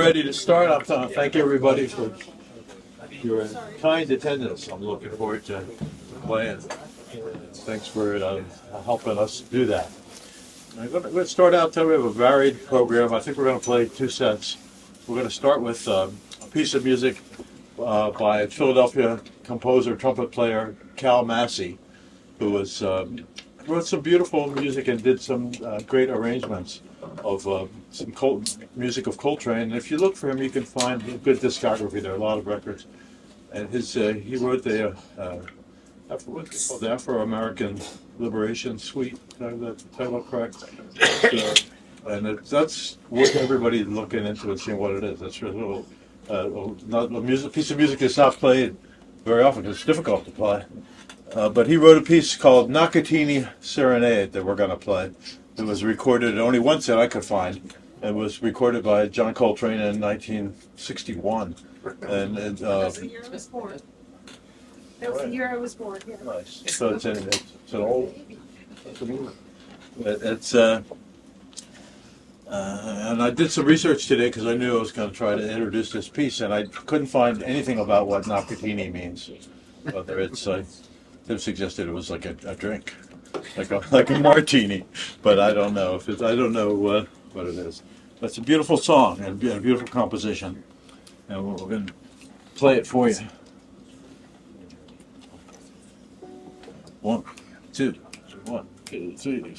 ready to start. I want to thank everybody for your kind attendance. I'm looking forward to playing. Thanks for helping us do that. I'm going to start out today. We have a varied program. I think we're going to play two sets. We're going to start with a piece of music by Philadelphia composer, trumpet player Cal Massey, who was wrote some beautiful music and did some great arrangements of some music of Coltrane. And if you look for him, you can find a good discography. There are a lot of records. And he wrote the Afro-American Liberation Suite. Is the title correct? And that's worth everybody looking into and seeing what it is. That's a little piece of music that's not played very often. It's difficult to play. But he wrote a piece called Nakatini Serenade that we're going to play. It was recorded, only one set I could find. It was recorded by John Coltrane in 1961. And That was the year I was born. That was the year I was born, yeah. Nice. So it's an old... It's and I did some research today because I knew I was going to try to introduce this piece, and I couldn't find anything about what Nakatini means. Whether it's they've suggested it was like a drink, like a martini, but I don't know if it's what it is. But it's a beautiful song and a beautiful composition, and we're going to play it for you. 1, 2, 1, 2, 3.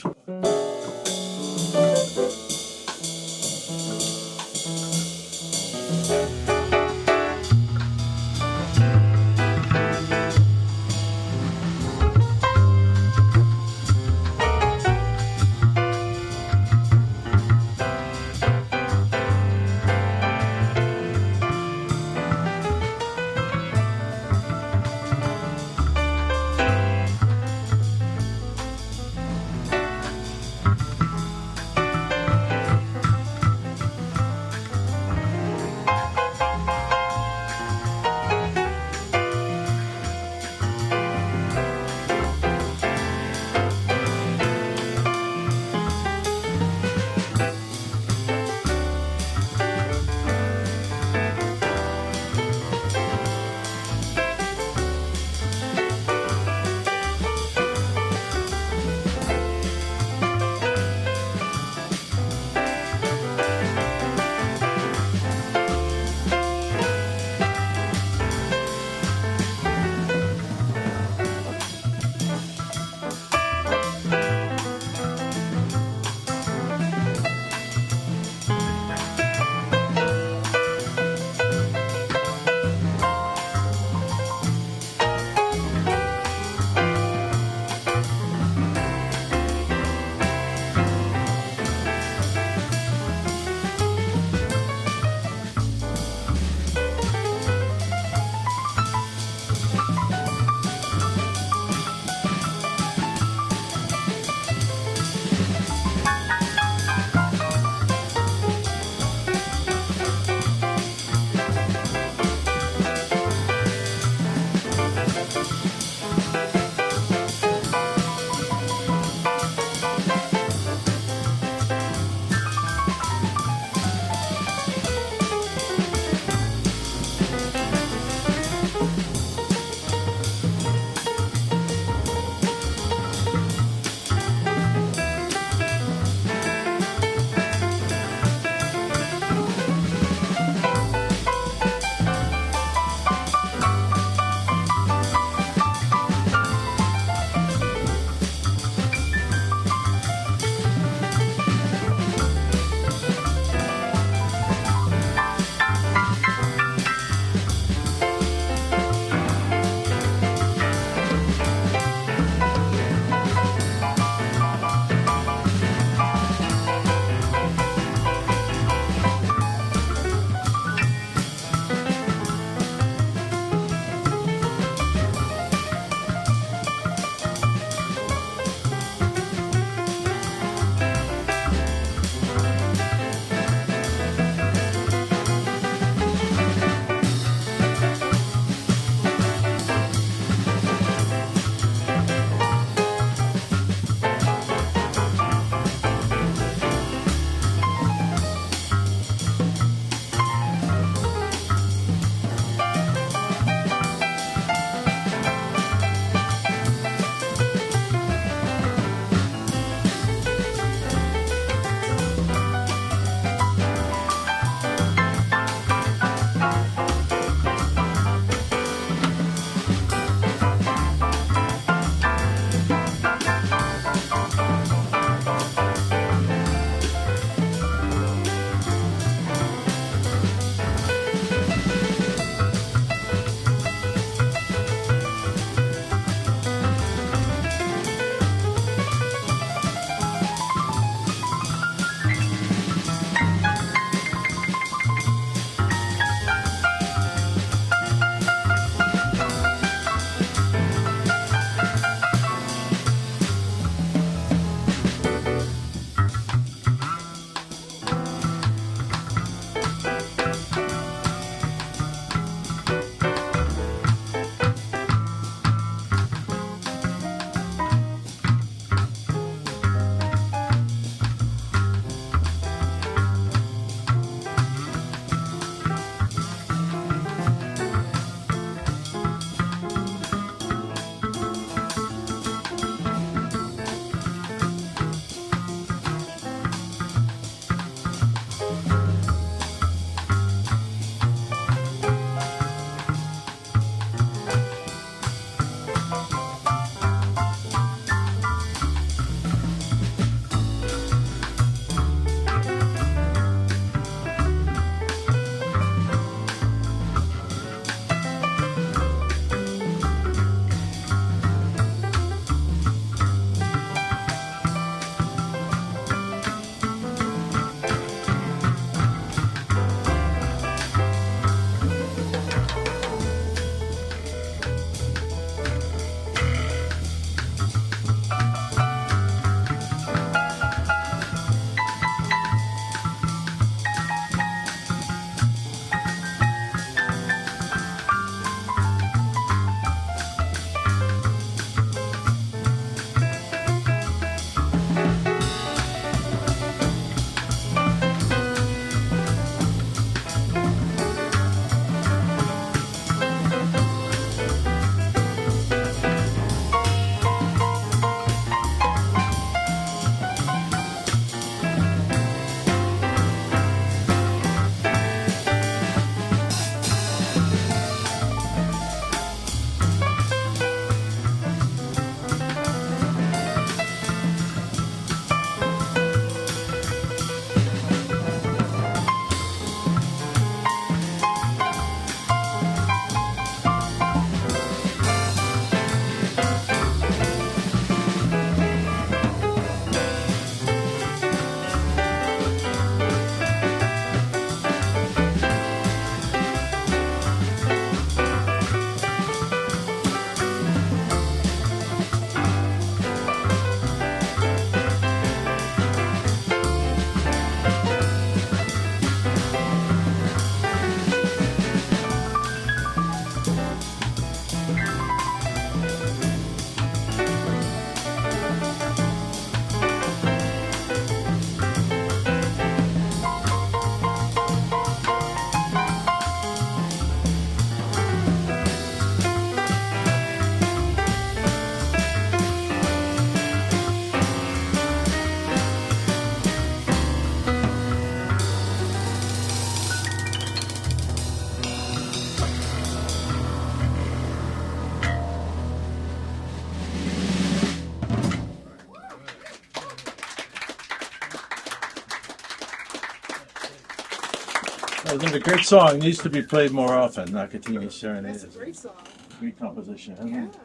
Isn't it a great song? It needs to be played more often. Nakatini Serenade. That's a great song. Great composition, isn't Yeah. it?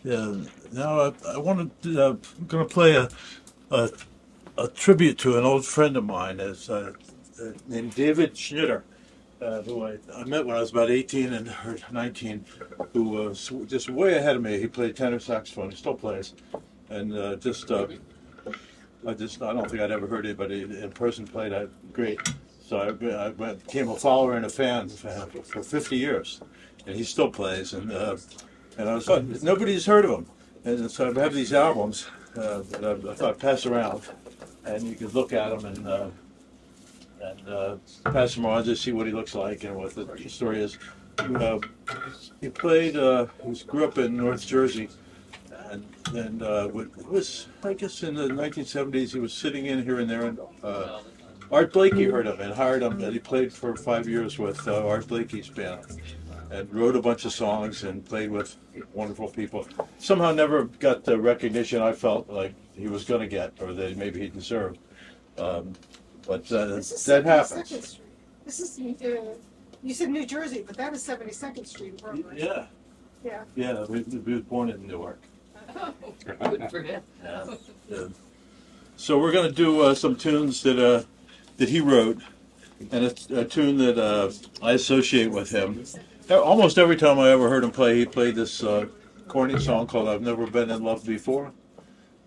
Yeah. Now I wanted to, I'm going to play a a tribute to an old friend of mine, is named David Schnitter, who I met when I was about 18 and or 19, who was just way ahead of me. He played tenor saxophone. He still plays, and I don't think I'd ever heard anybody in person play that great. So I became a follower and a fan for 50 years, and he still plays. And I was nobody's heard of him, and so I have these albums that I thought I'd pass around, and you could look at them and pass them on to see what he looks like and what the story is. He played. He grew up in North Jersey. And it was, I guess, in the 1970s, he was sitting in here and there, and Art Blakey heard him and hired him, and he played for 5 years with Art Blakey's band, and wrote a bunch of songs and played with wonderful people. Somehow never got the recognition I felt like he was going to get, or that maybe he deserved. But that happens. Street. This is, you said New Jersey, but that is 72nd Street, Brooklyn. Yeah. Yeah. Yeah, he was born in Newark. Good for him. Yeah. So we're going to do some tunes that he wrote, and it's a tune that I associate with him. Almost every time I ever heard him play, he played this corny song called "I've Never Been in Love Before,"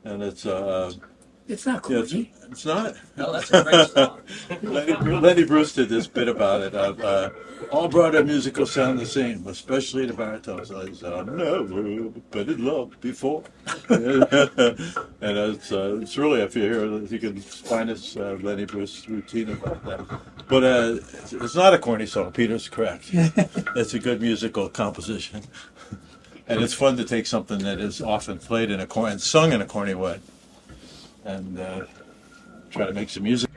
and it's not corny. It's not. No, that's a great song. Lenny Bruce did this bit about it. All broader musicals sound the same, especially the baritones. I said, "I've never been in love before," and it's really, if you hear, you can find this Lenny Bruce routine about that. But it's not a corny song. Peter's correct. It's a good musical composition, and it's fun to take something that is often played in a corny and sung in a corny way, and try to make some music.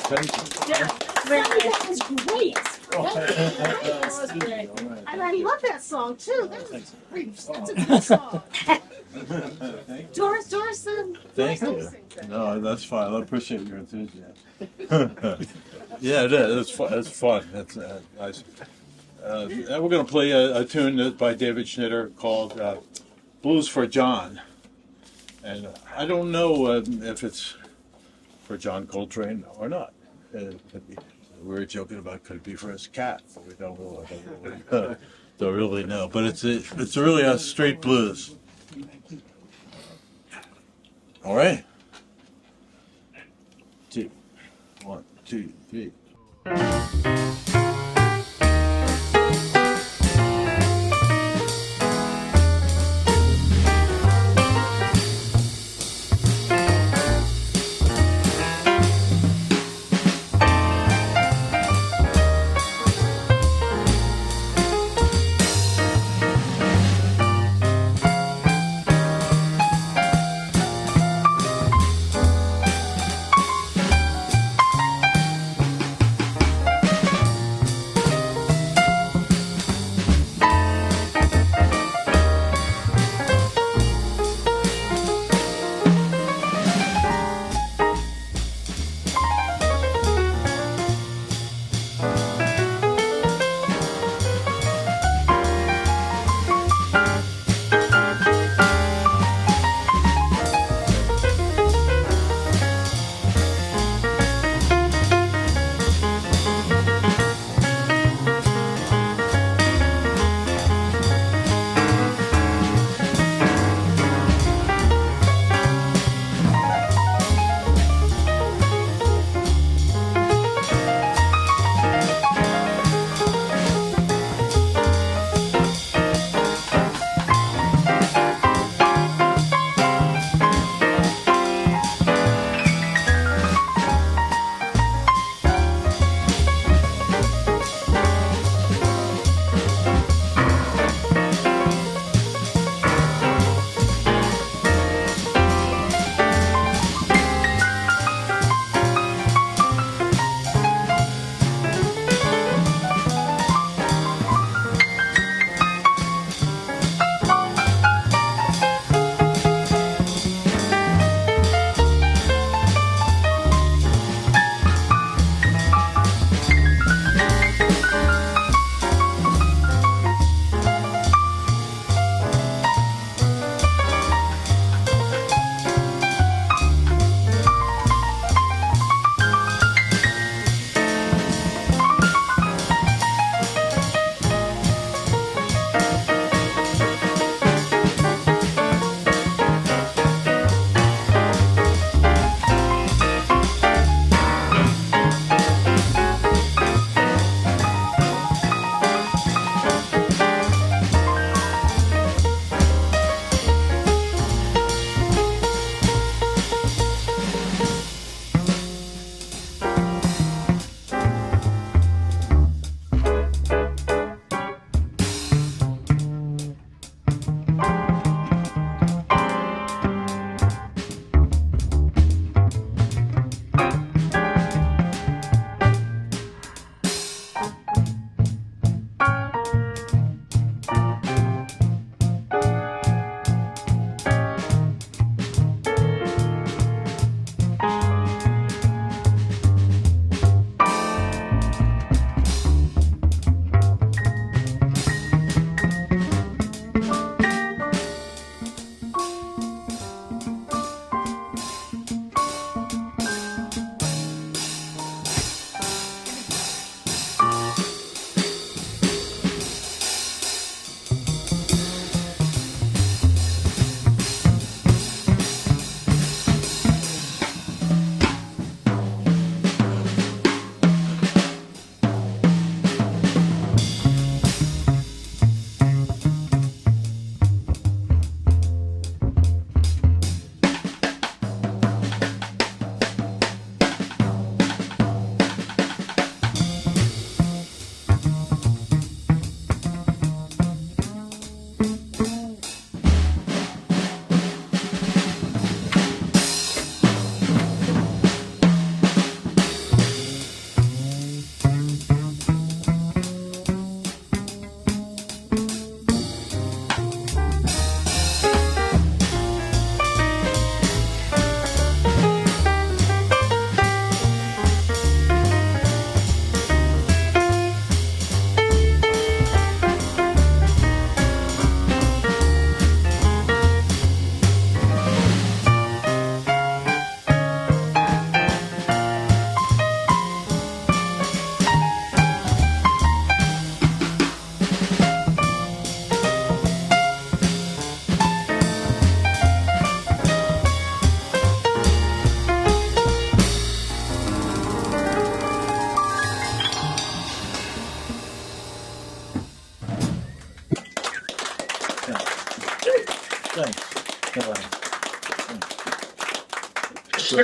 That was great. That was great. And I love that song too. That's a good song. Doris, Thank you. No, that's fine. I appreciate your enthusiasm. Yeah, it is. It's fun. It's fun. It's nice. And we're going to play a tune by David Schnitter called Blues for John. And I don't know if it's for John Coltrane or not. We were joking about could it be for his cat, but we don't really know. But it's really a straight blues. All right. 1, 2, 3.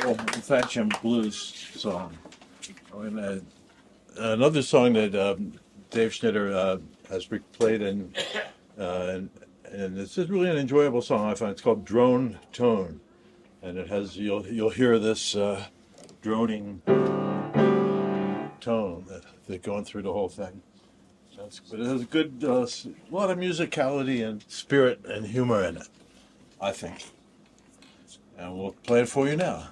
old-fashioned blues song. And, another song that Dave Schnitter has played and it's just really an enjoyable song. I find it's called "Drone Tone," and it has you'll hear this droning tone that going through the whole thing. But it has a good lot of musicality and spirit and humor in it, I think. And we'll play it for you now.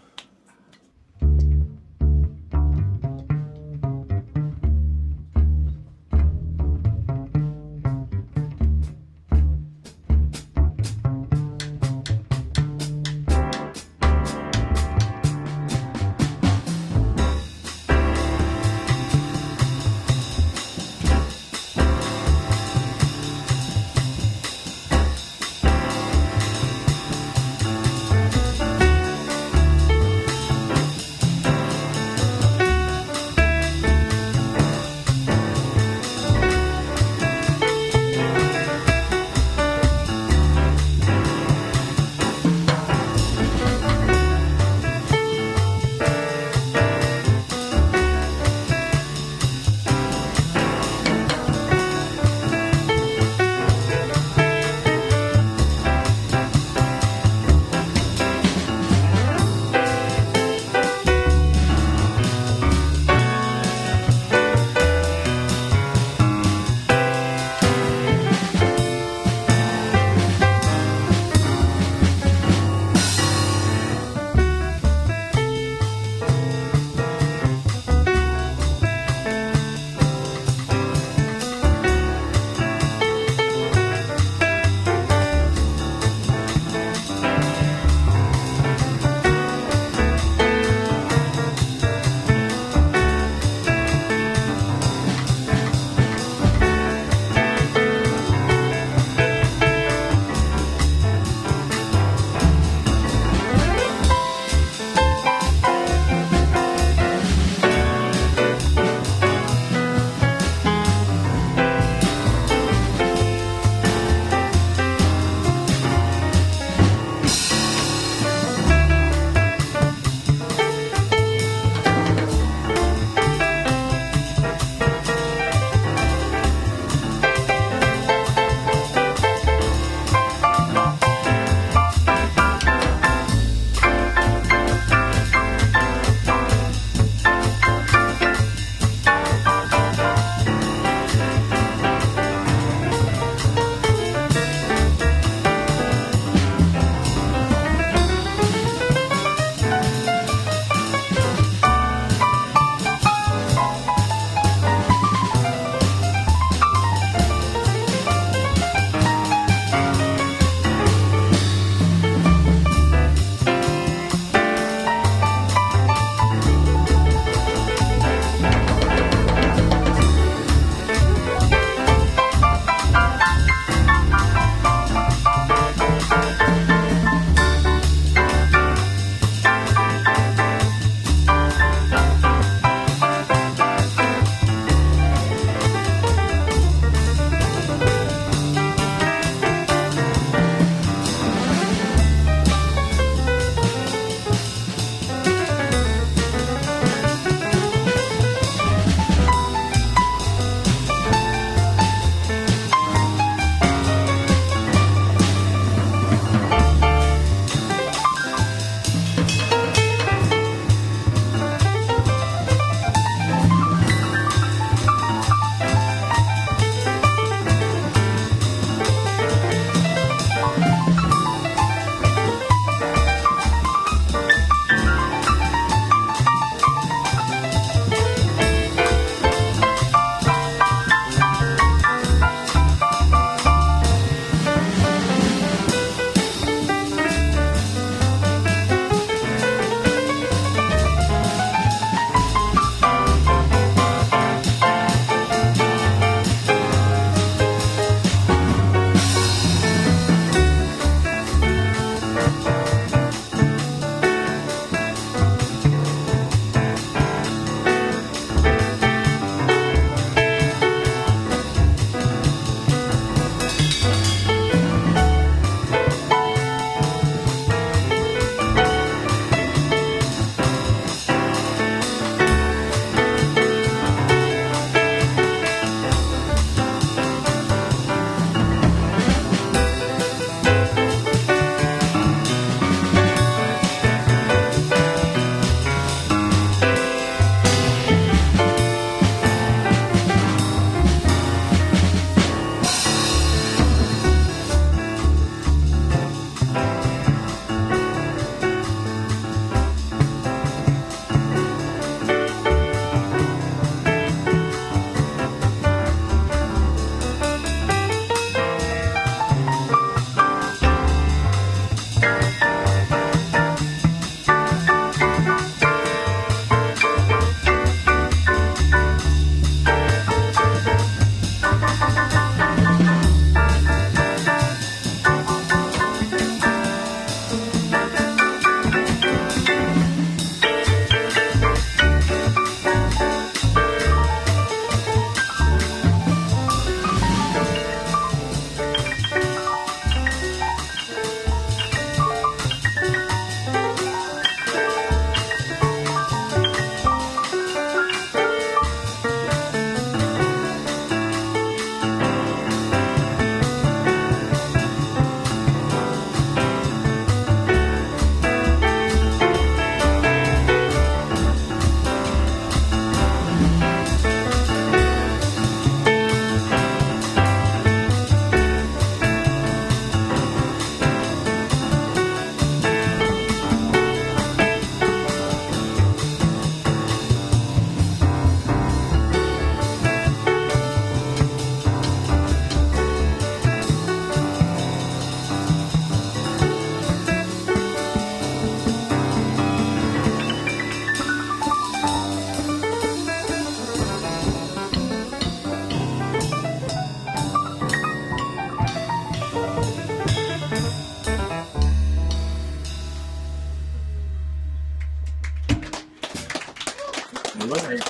All right.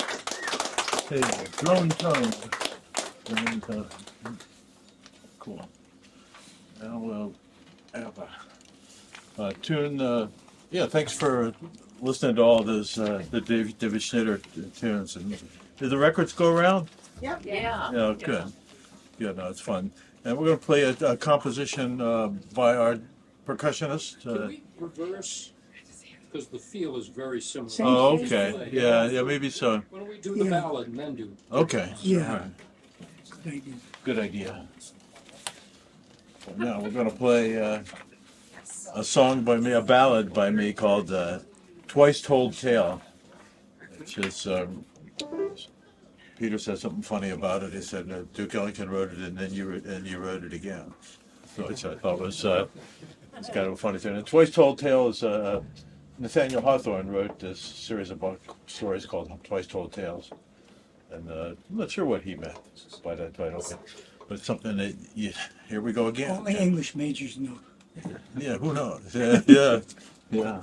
Hey, drone tone. Drone tone. Cool. Now we'll have a tune. Yeah, thanks for listening to all those the David Schneider tunes. And did the records go around? Yep. Yeah. Yeah, good. Yeah, no, it's fun. And we're going to play a composition by our percussionist. Can we reverse? Because the feel is very similar. Oh, okay. Yeah, maybe so. Why don't we do the ballad and then do? Okay. Yeah. All right. Good idea. Good idea. So now we're going to play a song by me, a ballad by me called Twice Told Tale, which is, Peter said something funny about it. He said, Duke Ellington wrote it and then you wrote it again. So which I thought was it's kind of a funny thing. And Twice Told Tale is Nathaniel Hawthorne wrote this series of stories called Twice Told Tales. And I'm not sure what he meant by that title, but it's something that, here we go again. Only English majors know. Yeah, who knows? Yeah. Yeah.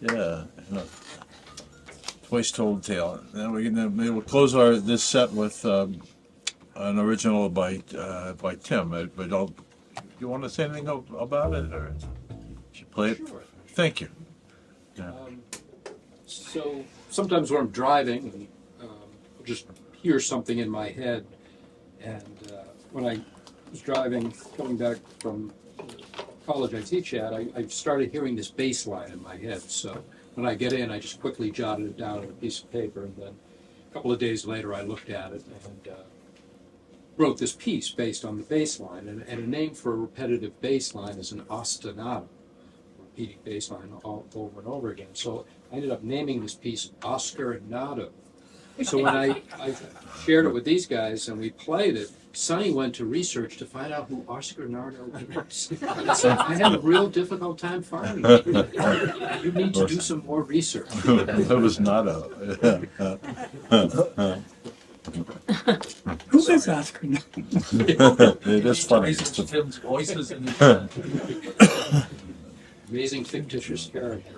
Yeah. Twice Told Tale. Then we'll close this set with an original by Tim. But you want to say anything about it, or should play it? Sure. Thank you. Yeah. So sometimes when I'm driving, I'll just hear something in my head. And when I was driving, coming back from college I teach at, I started hearing this bass line in my head. So when I get in, I just quickly jotted it down on a piece of paper. And then a couple of days later, I looked at it and wrote this piece based on the bass line. And a name for a repetitive bass line is an ostinato, repeating bass line all over and over again. So I ended up naming this piece Oscar Nado. So when I shared it with these guys and we played it, Sonny went to research to find out who Oscar Nardo was. I had a real difficult time finding it. You need to do some more research. That was not a. Who is Oscar now? It is funny. Tim's voices in the Amazing fictitious character.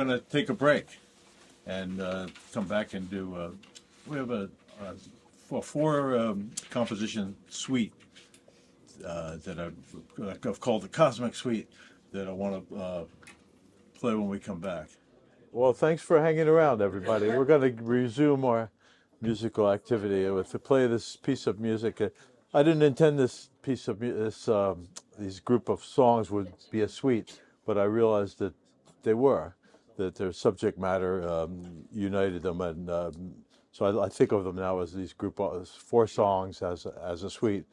going to take a break and come back and do. We have a four composition suite that I've called the Cosmic Suite that I want to play when we come back. Well, thanks for hanging around, everybody. We're going to resume our musical activity to play this piece of music. I didn't intend this piece of these group of songs would be a suite, but I realized that they were, that their subject matter united them, and so I think of them now as these as 4 songs as a suite.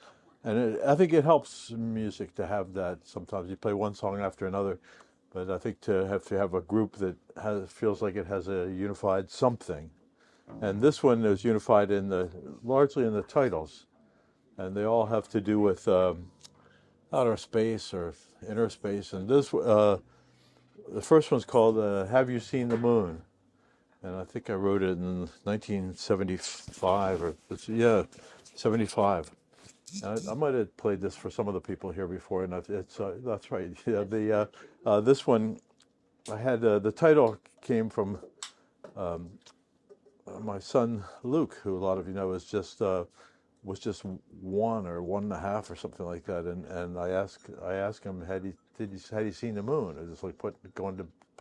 And I think it helps music to have that. Sometimes you play one song after another, but I think to have a group that feels like it has a unified something. And this one is unified largely in the titles, and they all have to do with outer space or inner space. And this, the first one's called "Have You Seen the Moon?" And I think I wrote it in 1975 or 75. I might have played this for some of the people here before, and that's right. Yeah, this one, I had the title came from my son Luke, who a lot of you know was just 1 or 1.5 or something like that, and I asked him had he seen the moon? I just like put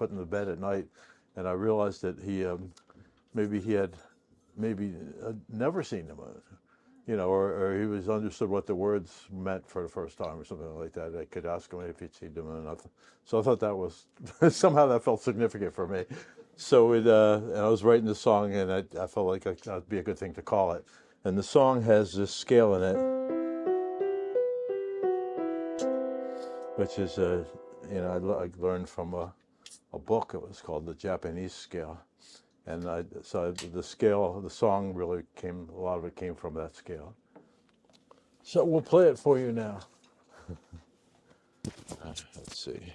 in the bed at night, and I realized that he had never seen the moon. Or he was understood what the words meant for the first time or something like that. I could ask him if he'd seen the moon. So I thought that was, somehow that felt significant for me. So and I was writing the song, and I felt like that'd be a good thing to call it. And the song has this scale in it, which is, I learned from a book. It was called the Japanese scale. And so the scale, the song really a lot of it came from that scale. So we'll play it for you now. Let's see.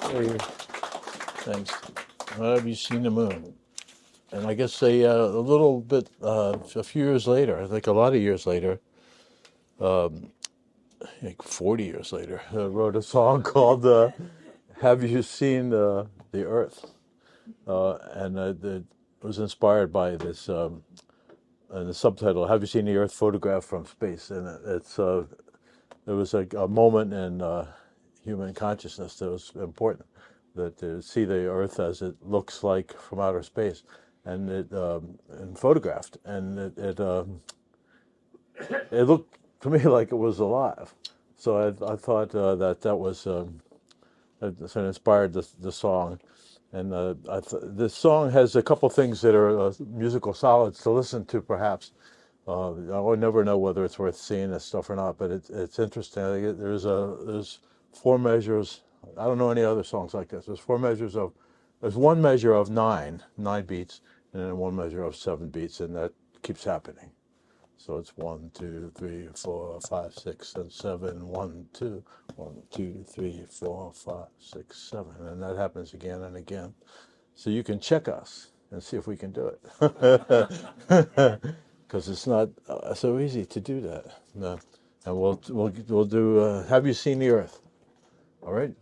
Hey, thanks. Have you seen the moon? And I guess a little bit, a few years later, I think a lot of years later, like 40 years later, wrote a song called "Have You Seen the Earth?" It was inspired by this, and the subtitle, "Have You Seen the Earth Photographed from Space?" And there was a moment in human consciousness that was important, that to see the Earth as it looks like from outer space, and and photographed, and it looked to me like it was alive. So I thought that was that sort of inspired the song. And this song has a couple things that are musical solids to listen to, perhaps. I would never know whether it's worth seeing this stuff or not, but it's interesting. I think there's 4 measures. I don't know any other songs like this. There's one measure of nine beats, and then one measure of 7 beats, and that keeps happening. So it's 1, 2, 3, 4, 5, 6, and 7. 1, 2, 1, 2, 3, 4, 5, 6, 7, and that happens again and again. So you can check us and see if we can do it, because it's not so easy to do that. No. And we'll do. Have you seen the Earth? All right.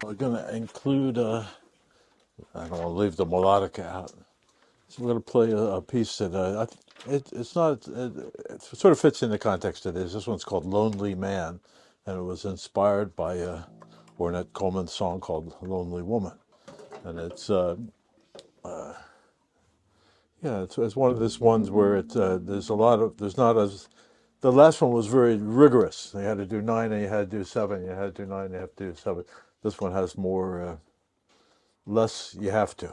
We're going to include, I don't want to leave the melodica out. So we're going to play a piece that, it's not, it sort of fits in the context of this. This one's called Lonely Man, and it was inspired by Ornette Coleman's song called Lonely Woman. And it's one of those ones where the last one was very rigorous. They had to do 9 and you had to do 7, you had to do 9 and you have to do 7. This one has more, less you have to.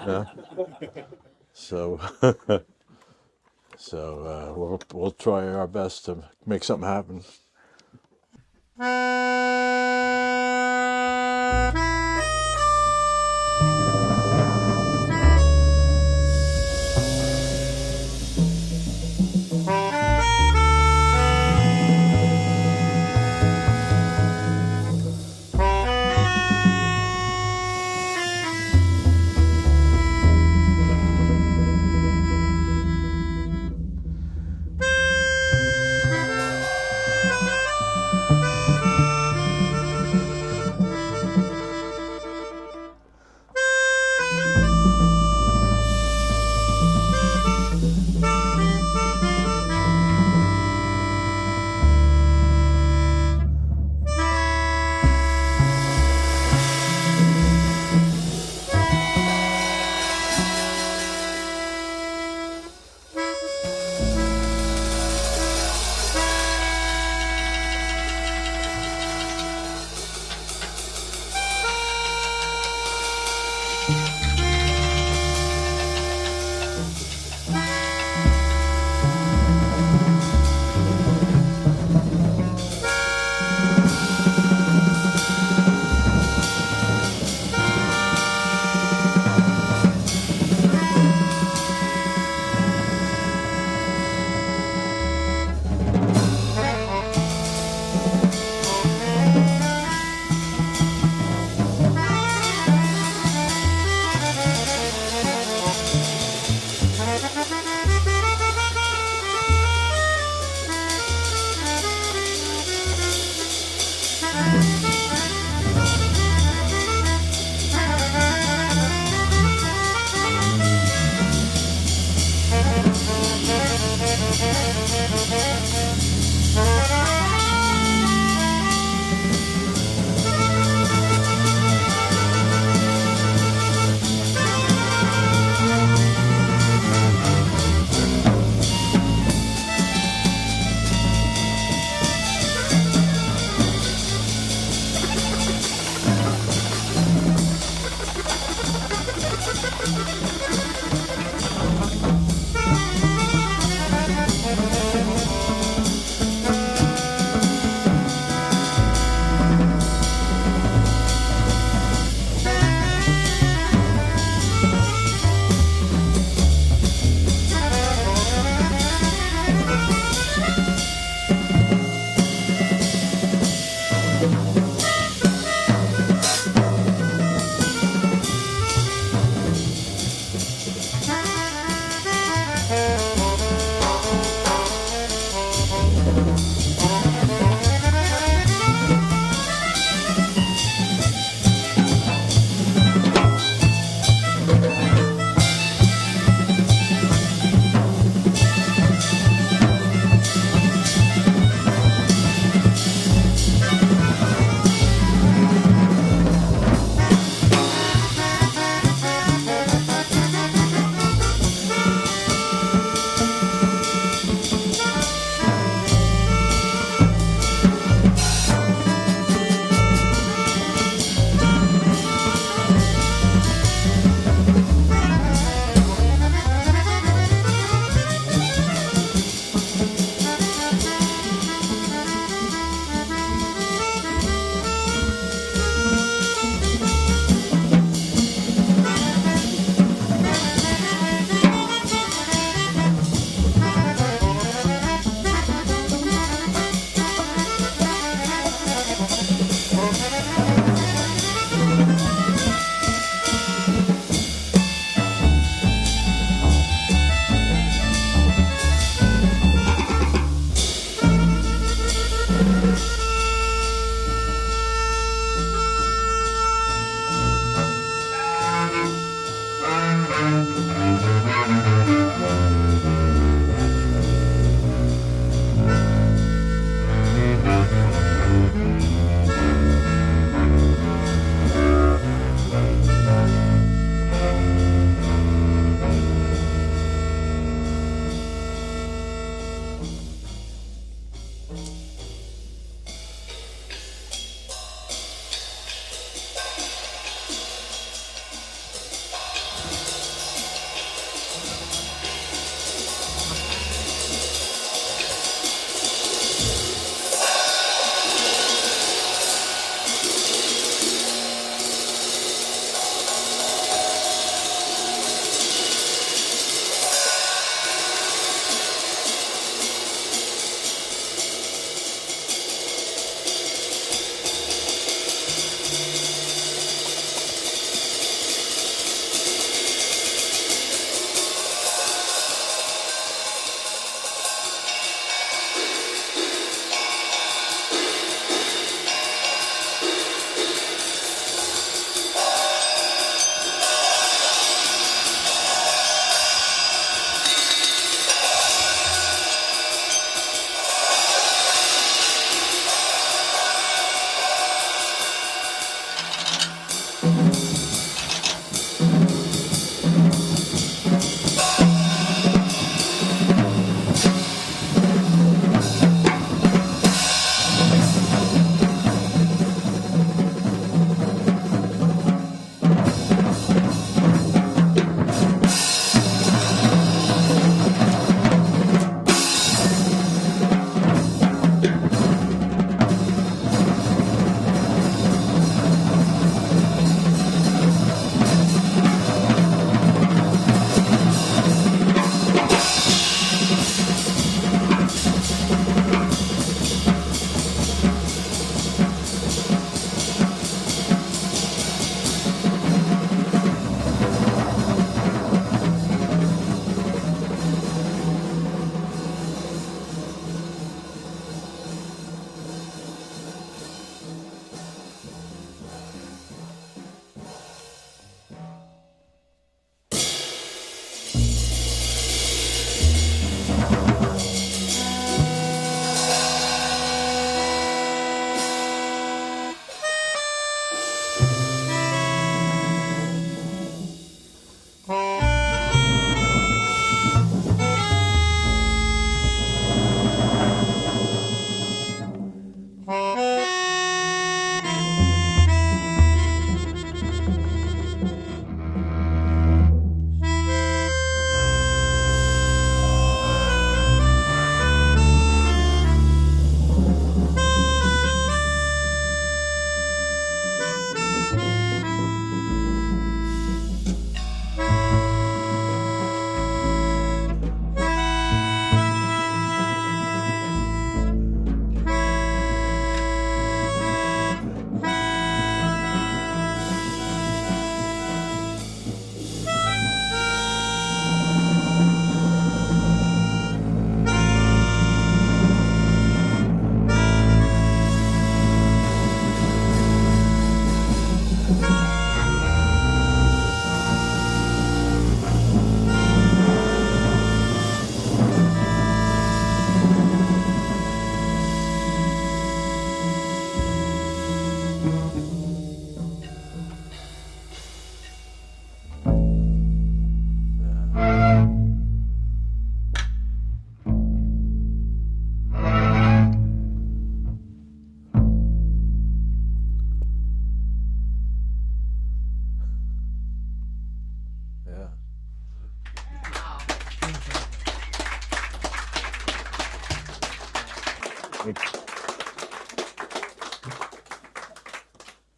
Yeah. So, we'll try our best to make something happen.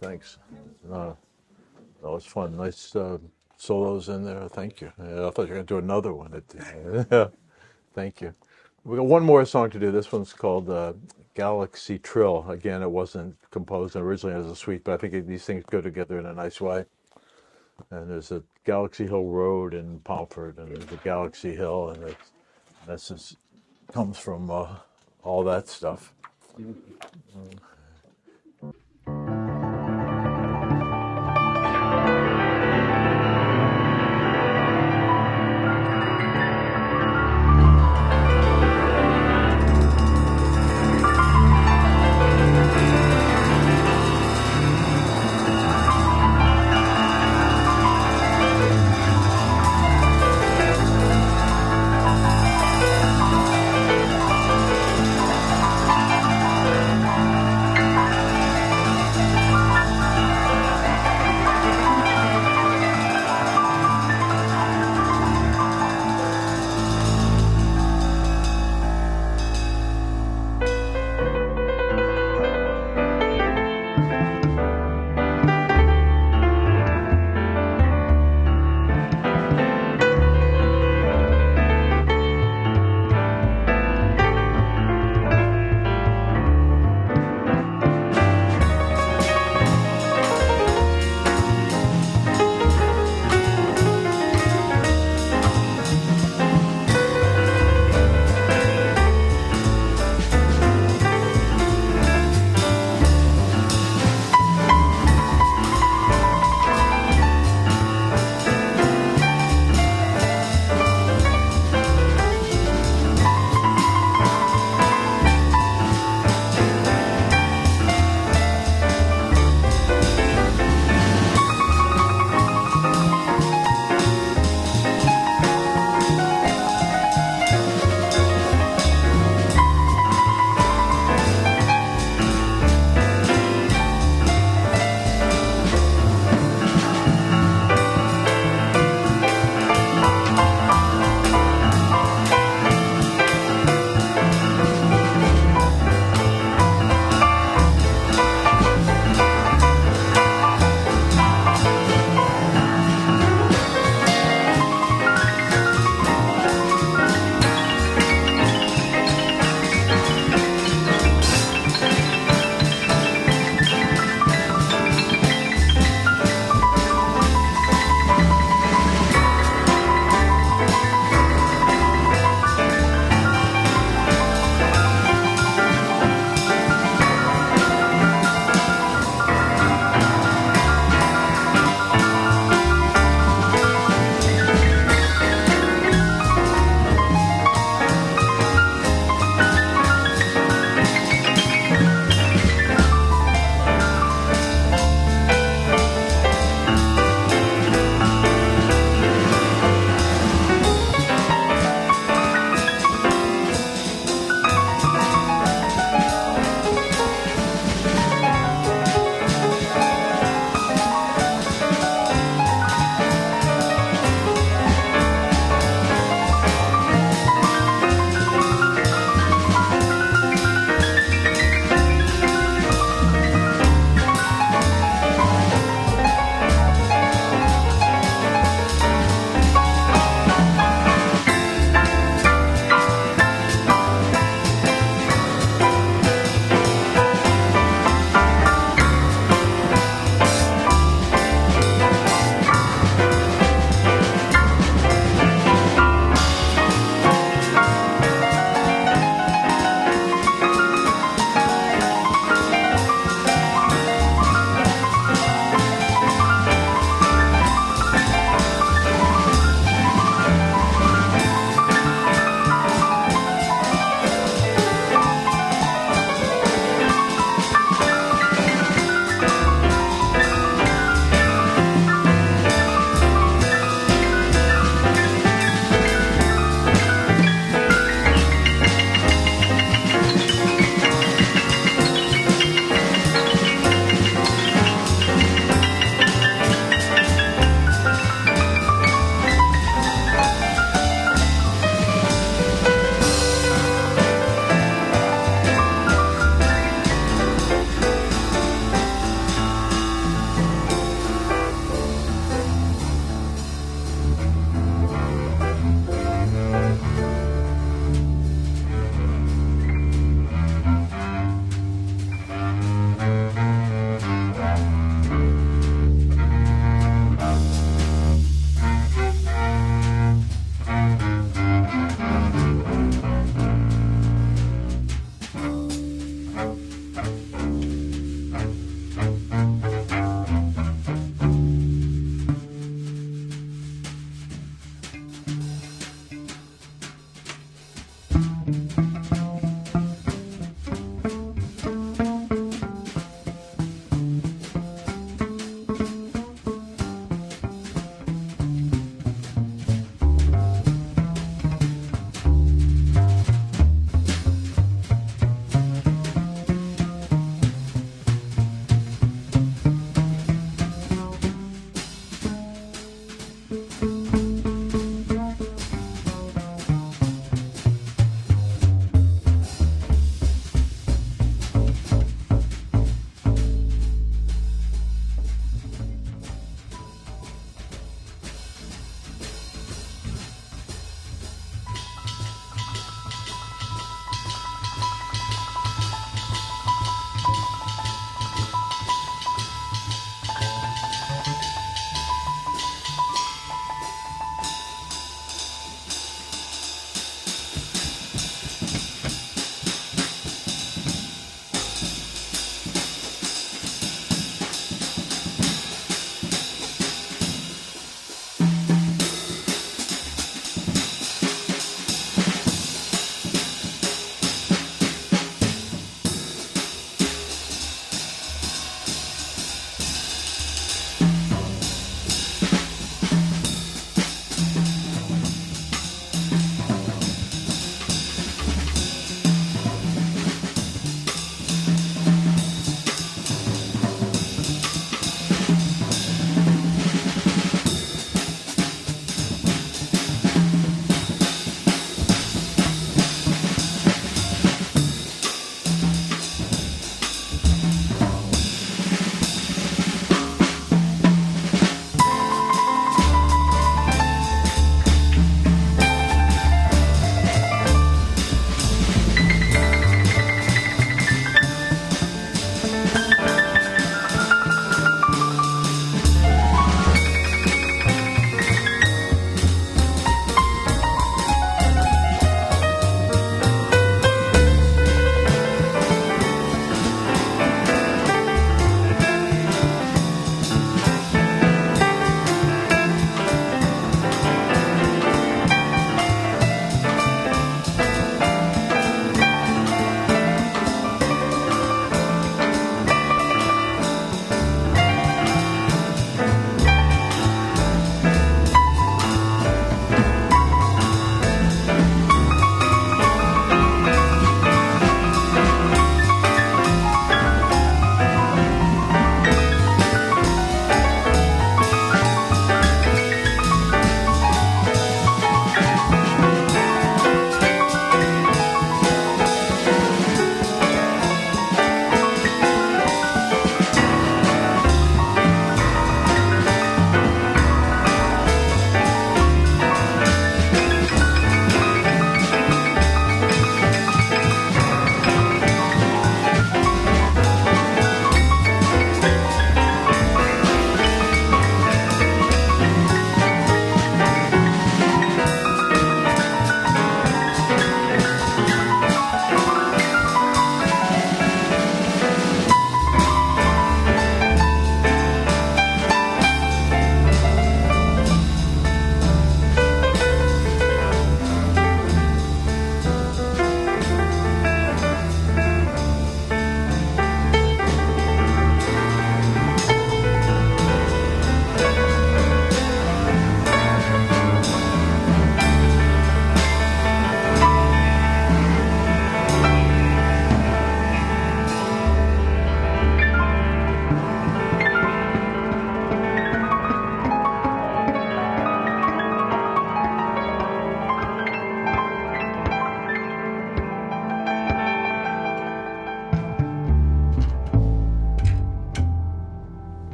Thanks. That was fun. Nice solos in there. Thank you. Yeah, I thought you were going to do another one. Thank you. We got one more song to do. This one's called Galaxy Trill. Again, it wasn't composed originally as a suite, but I think these things go together in a nice way. And there's a Galaxy Hill Road in Pomfret, and there's a Galaxy Hill, and that's just comes from all that stuff.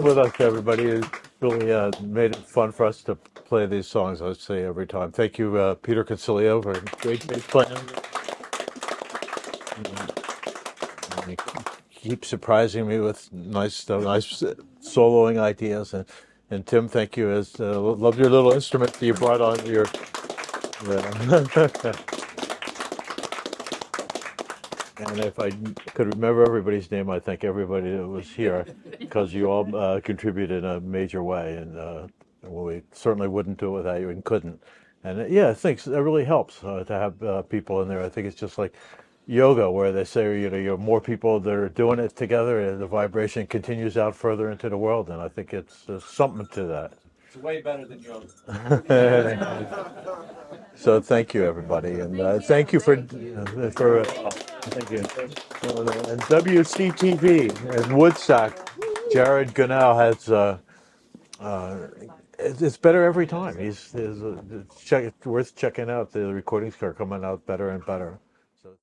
with us, everybody. It really made it fun for us to play these songs, I would say, every time. Thank you, Peter Concilio, for a great bass playing. And he keeps surprising me with nice stuff, nice soloing ideas. And Tim, thank you. Love your little instrument that you brought on your. And if I could remember everybody's name, I thank everybody that was here because you all contributed in a major way. And well, we certainly wouldn't do it without you and couldn't. And yeah, thanks. That really helps to have people in there. I think it's just like yoga, where they say, you're more people that are doing it together, and the vibration continues out further into the world. And I think it's something to that. It's way better than yoga. So thank you, everybody, and thank you for thank you. And WCTV and Woodstock. Jared Gunnell has it's better every time. It's worth checking out. The recordings are coming out better and better. So.